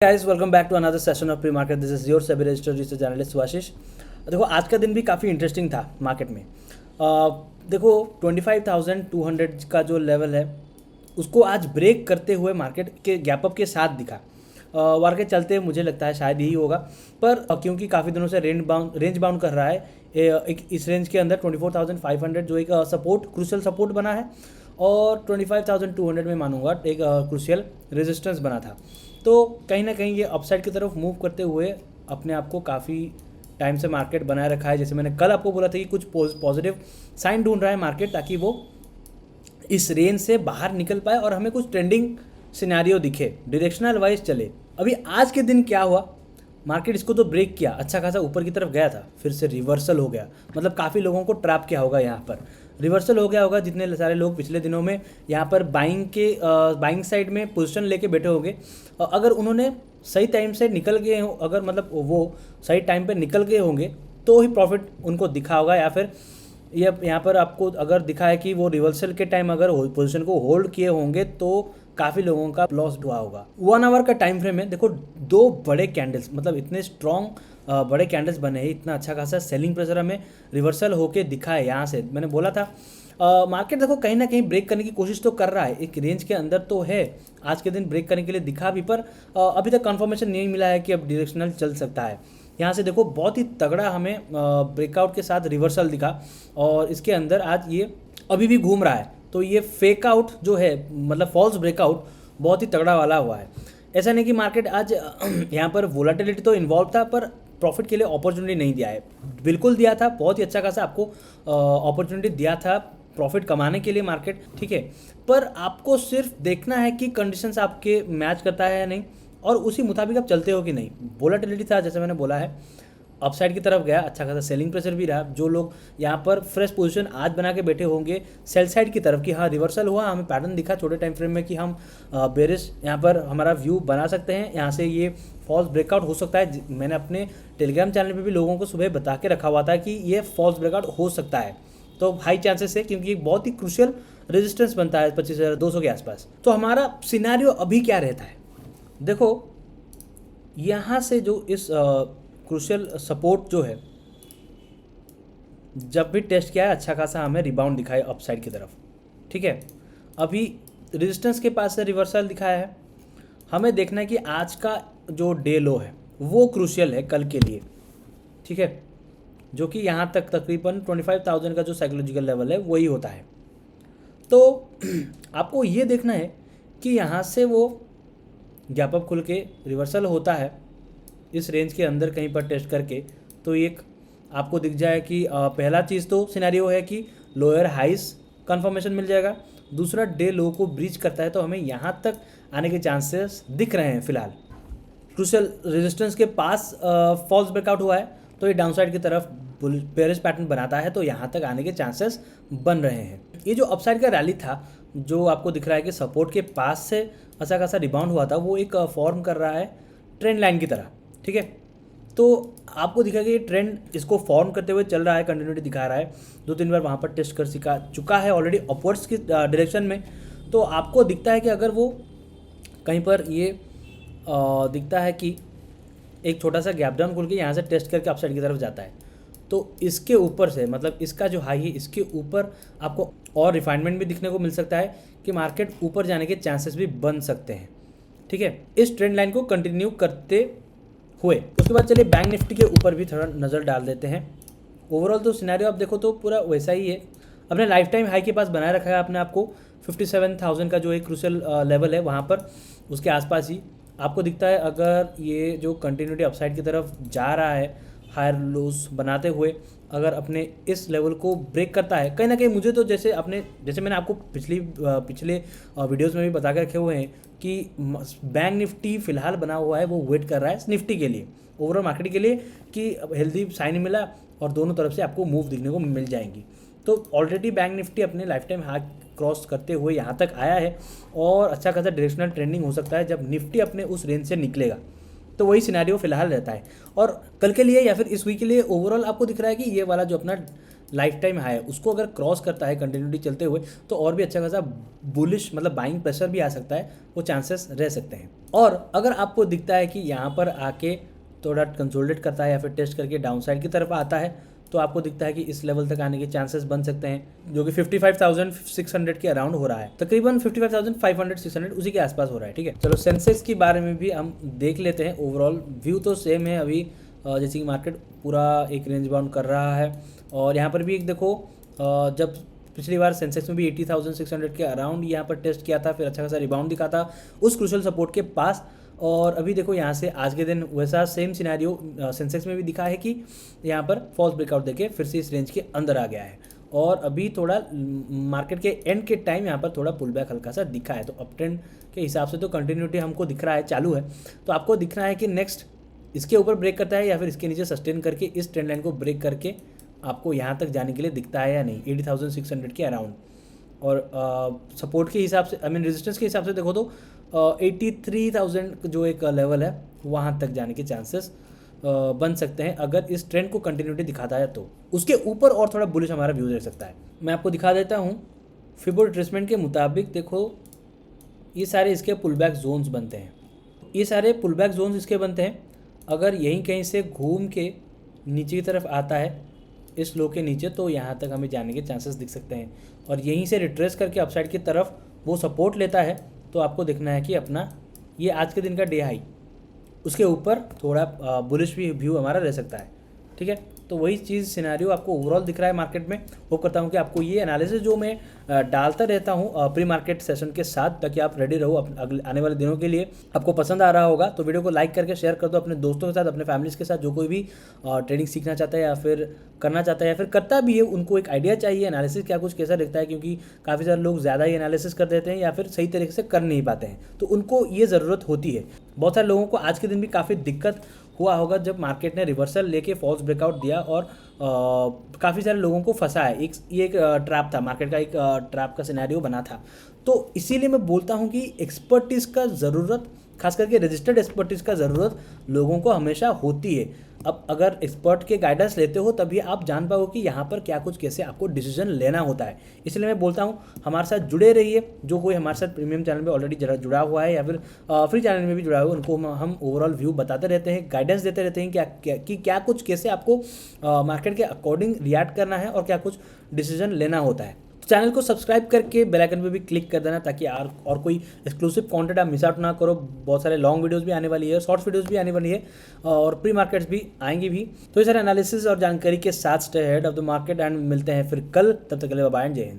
Guys welcome back to another session of pre market. This is your SEBI registered research analyst Subhashish. देखो आज का दिन भी काफ़ी इंटरेस्टिंग था मार्केट में। देखो 25,200 का जो लेवल है उसको आज ब्रेक करते हुए मार्केट के गैप अप के साथ दिखा। मार्केट चलते मुझे लगता है शायद यही होगा, पर क्योंकि काफ़ी दिनों से रेंज बाउंड कर रहा है एक इस रेंज के अंदर 24,500 जो एक सपोर्ट क्रूशियल सपोर्ट बना है और 25,200 में मानूंगा एक क्रूशियल रेजिस्टेंस बना था। तो कहीं ना कहीं ये अपसाइड की तरफ मूव करते हुए अपने आप को काफ़ी टाइम से मार्केट बनाए रखा है। जैसे मैंने कल आपको बोला था कि कुछ पॉजिटिव साइन ढूंढ रहा है मार्केट, ताकि वो इस रेंज से बाहर निकल पाए और हमें कुछ ट्रेंडिंग सिनेरियो दिखे, डायरेक्शनल वाइज चले। अभी आज के दिन क्या हुआ, मार्केट इसको तो ब्रेक किया, अच्छा खासा ऊपर की तरफ गया था, फिर से रिवर्सल हो गया। मतलब काफ़ी लोगों को ट्रैप किया होगा, यहाँ पर रिवर्सल हो गया होगा। जितने सारे लोग पिछले दिनों में यहाँ पर बाइंग साइड में पोजीशन लेके बैठे होंगे, अगर उन्होंने सही टाइम से निकल गए हो, अगर मतलब वो सही टाइम पे निकल गए होंगे तो ही प्रॉफिट उनको दिखा होगा। या फिर ये यहाँ पर आपको अगर दिखा है कि वो रिवर्सल के टाइम अगर पोजीशन को होल्ड किए होंगे तो काफ़ी लोगों का लॉस हुआ होगा। 1 आवर का टाइम फ्रेम में देखो, दो बड़े कैंडल्स, मतलब इतने स्ट्रॉन्ग बड़े कैंडल्स बने हैं, इतना अच्छा खासा सेलिंग प्रेशर हमें रिवर्सल होके दिखा है। यहाँ से मैंने बोला था मार्केट देखो कहीं ना कहीं ब्रेक करने की कोशिश तो कर रहा है, एक रेंज के अंदर तो है। आज के दिन ब्रेक करने के लिए दिखा भी, पर अभी तक कंफर्मेशन नहीं मिला है कि अब डायरेक्शनल चल सकता है। यहाँ से देखो बहुत ही तगड़ा हमें ब्रेकआउट के साथ रिवर्सल दिखा और इसके अंदर आज ये अभी भी घूम रहा है। तो ये फेक आउट जो है, मतलब फॉल्स ब्रेकआउट बहुत ही तगड़ा वाला हुआ है। ऐसा नहीं कि मार्केट आज यहाँ पर वोलाटिलिटी तो इन्वॉल्व था, पर प्रॉफिट के लिए अपॉर्चुनिटी नहीं दिया है। बिल्कुल दिया था, बहुत ही अच्छा खासा आपको अपॉर्चुनिटी दिया था प्रॉफिट कमाने के लिए मार्केट, ठीक है। पर आपको सिर्फ देखना है कि कंडीशंस आपके मैच करता है या नहीं, और उसी मुताबिक आप चलते हो कि नहीं। वोलाटिलिटी था, जैसे मैंने बोला है, अपसाइड की तरफ गया, अच्छा खासा सेलिंग प्रेशर भी रहा। जो लोग यहाँ पर फ्रेश पोजीशन आज बना के बैठे होंगे सेल साइड की तरफ कि हाँ रिवर्सल हुआ, हमें पैटर्न दिखा छोटे टाइम फ्रेम में कि हम बेरिश यहाँ पर हमारा व्यू बना सकते हैं, यहाँ से ये फॉल्स ब्रेकआउट हो सकता है। मैंने अपने टेलीग्राम चैनल पे भी लोगों को सुबह बता के रखा हुआ था कि ये फॉल्स ब्रेकआउट हो सकता है, तो हाई चांसेस है, क्योंकि एक बहुत ही क्रूशियल रेजिस्टेंस बनता है 25,200 के आसपास। तो हमारा सिनेरियो अभी क्या रहता है, देखो यहाँ से जो इस क्रूशियल सपोर्ट जो है जब भी टेस्ट किया है, अच्छा खासा हमें रिबाउंड दिखाया अपसाइड की तरफ, ठीक है। अभी रेजिस्टेंस के पास से रिवर्सल दिखाया है। हमें देखना है कि आज का जो डे लो है वो क्रूशियल है कल के लिए, ठीक है, जो कि यहाँ तक तकरीबन 25,000 का जो साइकोलॉजिकल लेवल है वही होता है। तो आपको ये देखना है कि यहाँ से वो गैप अप खुल के रिवर्सल होता है इस रेंज के अंदर कहीं पर टेस्ट करके, तो एक आपको दिख जाए कि पहला चीज़ तो सिनेरियो है कि लोअर हाइस कंफर्मेशन मिल जाएगा। दूसरा, डे लो को ब्रीच करता है तो हमें यहाँ तक आने के चांसेस दिख रहे हैं फिलहाल। क्रूशियल रेजिस्टेंस के पास फॉल्स ब्रेकआउट हुआ है तो ये डाउनसाइड की तरफ बेरिश पैटर्न बनाता है, तो यहाँ तक आने के चांसेस बन रहे हैं। ये जो अपसाइड का रैली था जो आपको दिख रहा है कि सपोर्ट के पास से अच्छा खासा रिबाउंड हुआ था, वो एक फॉर्म कर रहा है ट्रेंड लाइन की तरह, ठीक है। तो आपको दिखा कि ये ट्रेंड इसको फॉर्म करते हुए चल रहा है, कंटिन्यूटी दिखा रहा है। 2-3 बार वहाँ पर टेस्ट कर चुका है ऑलरेडी अपवर्ड्स की डायरेक्शन में। तो आपको दिखता है कि अगर वो कहीं पर ये दिखता है कि एक छोटा सा गैप डाउन खुल के यहाँ से टेस्ट करके अपसाइड की तरफ जाता है, तो इसके ऊपर से, मतलब इसका जो हाई है इसके ऊपर आपको और रिफाइनमेंट भी दिखने को मिल सकता है कि मार्केट ऊपर जाने के चांसेस भी बन सकते हैं, ठीक है, इस ट्रेंड लाइन को कंटिन्यू करते हुए। उसके बाद चलिए बैंक निफ्टी के ऊपर भी थोड़ा नज़र डाल देते हैं। ओवरऑल तो सिनेरियो आप देखो तो पूरा वैसा ही है। अपने लाइफ टाइम हाई के पास बनाए रखा है आपने आपको 57,000 का जो एक क्रूशियल लेवल है, वहाँ पर उसके आसपास ही आपको दिखता है। अगर ये जो कंटिन्यूटी अपसाइड की तरफ जा रहा है हायर लोस बनाते हुए, अगर अपने इस लेवल को ब्रेक करता है, कहीं ना कहीं मुझे तो जैसे मैंने आपको पिछले वीडियोस में भी बता के रखे हुए हैं कि बैंक निफ्टी फिलहाल बना हुआ है, वो वेट कर रहा है निफ्टी के लिए, ओवरऑल मार्केट के लिए, कि हेल्दी साइन मिला और दोनों तरफ से आपको मूव दिखने को मिल जाएंगी। तो ऑलरेडी बैंक निफ्टी अपने लाइफ टाइम हाई क्रॉस करते हुए यहाँ तक आया है और अच्छा खासा डायरेक्शनल ट्रेंडिंग हो सकता है जब निफ्टी अपने उस रेंज से निकलेगा। तो वही सिनेरियो फिलहाल रहता है। और कल के लिए या फिर इस वीक के लिए ओवरऑल आपको दिख रहा है कि ये वाला जो अपना लाइफ टाइम हाई है उसको अगर क्रॉस करता है कंटिन्यूटी चलते हुए, तो और भी अच्छा खासा बुलिश मतलब बाइंग प्रेशर भी आ सकता है, वो चांसेस रह सकते हैं। और अगर आपको दिखता है कि यहाँ पर आके थोड़ा कंसोलिडेट करता है या फिर टेस्ट करके डाउन साइड की तरफ आता है, तो आपको दिखता है कि इस लेवल तक आने के चांसेस बन सकते हैं, जो कि 55,600 के अराउंड हो रहा है, तकरीबन 55,500-600 उसी के आसपास हो रहा है। ठीक है, चलो सेंसेक्स के बारे में भी हम देख लेते हैं। ओवरऑल व्यू तो सेम है अभी, जैसे कि मार्केट पूरा एक रेंज बाउंड कर रहा है, और यहाँ पर भी एक देखो, जब पिछली बार सेंसेक्स में भी 80,600 के अराउंड यहाँ पर टेस्ट किया था, फिर अच्छा खासा रिबाउंड दिखा था उस क्रूशियल सपोर्ट के पास, और अभी देखो यहाँ से आज के दिन वैसा सेम सिनेरियो सेंसेक्स में भी दिखा है कि यहाँ पर फॉल्स ब्रेकआउट देके फिर से इस रेंज के अंदर आ गया है, और अभी थोड़ा मार्केट के एंड के टाइम यहाँ पर थोड़ा पुल बैक हल्का सा दिखा है। तो अप ट्रेंड के हिसाब से तो कंटिन्यूटी हमको दिख रहा है, चालू है। तो आपको दिखना है कि नेक्स्ट इसके ऊपर ब्रेक करता है या फिर इसके नीचे सस्टेन करके इस ट्रेंड लाइन को ब्रेक करके आपको यहाँ तक जाने के लिए दिखता है या नहीं, 80,600 के अराउंड। और सपोर्ट के हिसाब से, आई मीन रेजिस्टेंस के हिसाब से देखो तो 83,000 जो एक लेवल है वहाँ तक जाने के चांसेस बन सकते हैं, अगर इस ट्रेंड को कंटिन्यूटी दिखाता है तो। उसके ऊपर और थोड़ा बुलिश हमारा व्यू रह सकता है। मैं आपको दिखा देता हूँ, फिबो रिट्रेसमेंट के मुताबिक देखो ये सारे इसके पुल बैक जोन्स बनते हैं, ये सारे पुल बैक जोन्स इसके बनते हैं। अगर यहीं कहीं से घूम के नीचे की तरफ आता है इस लो के नीचे, तो यहाँ तक हमें जाने के चांसेस दिख सकते हैं, और यहीं से रिट्रेस करके अपसाइड की तरफ वो सपोर्ट लेता है, तो आपको देखना है कि अपना ये आज के दिन का डे हाई, उसके ऊपर थोड़ा बुलिश भी व्यू हमारा रह सकता है। ठीक है, तो वही चीज़ सिनेरियो आपको ओवरऑल दिख रहा है मार्केट में। होप करता हूँ कि आपको ये एनालिसिस जो मैं डालता रहता हूँ प्री मार्केट सेशन के साथ, ताकि आप रेडी रहो अगले आने वाले दिनों के लिए, आपको पसंद आ रहा होगा। तो वीडियो को लाइक करके शेयर कर दो अपने दोस्तों के साथ, अपने फैमिलीज़ के साथ, जो कोई भी ट्रेडिंग सीखना चाहता है या फिर करना चाहता है या फिर करता भी है, उनको एक आइडिया चाहिए एनालिसिस क्या कुछ कैसा दिखता है, क्योंकि काफ़ी सारे लोग ज़्यादा ही एनालिसिस कर देते हैं या फिर सही तरीके से कर नहीं पाते हैं, तो उनको ये ज़रूरत होती है। बहुत सारे लोगों को आज के दिन भी काफ़ी दिक्कत हुआ होगा जब मार्केट ने रिवर्सल लेके फॉल्स ब्रेकआउट दिया, और काफ़ी सारे लोगों को फंसा है। ये एक ट्रैप था, मार्केट का एक ट्रैप का सिनेरियो बना था। तो इसीलिए मैं बोलता हूँ कि एक्सपर्टीज़ का ज़रूरत, खास करके रजिस्टर्ड एक्सपर्टीज़ का ज़रूरत लोगों को हमेशा होती है। अब अगर एक्सपर्ट के गाइडेंस लेते हो तभी आप जान पाओ कि यहाँ पर क्या कुछ कैसे आपको डिसीजन लेना होता है। इसलिए मैं बोलता हूँ हमारे साथ जुड़े रहिए। जो कोई हमारे साथ प्रीमियम चैनल में ऑलरेडी जुड़ा हुआ है या फिर फ्री चैनल में भी जुड़ा हुआ है, उनको हम ओवरऑल व्यू बताते रहते हैं, गाइडेंस देते रहते हैं क्या कुछ कैसे आपको मार्केट के अकॉर्डिंग रिएक्ट करना है और क्या कुछ डिसीजन लेना होता है। चैनल को सब्सक्राइब करके बेल आइकन पे भी क्लिक कर देना, ताकि और कोई एक्सक्लूसिव कंटेंट आप मिस आउट ना करो। बहुत सारे लॉन्ग वीडियोस भी आने वाली है, शॉर्ट्स वीडियोस भी आने वाली है, और प्री मार्केट्स भी आएंगी भी। तो ये सारे एनालिसिस और जानकारी के साथ stay ahead of the market, and मिलते हैं फिर कल। तब तक के लिए बाय बाय, जय हिंद।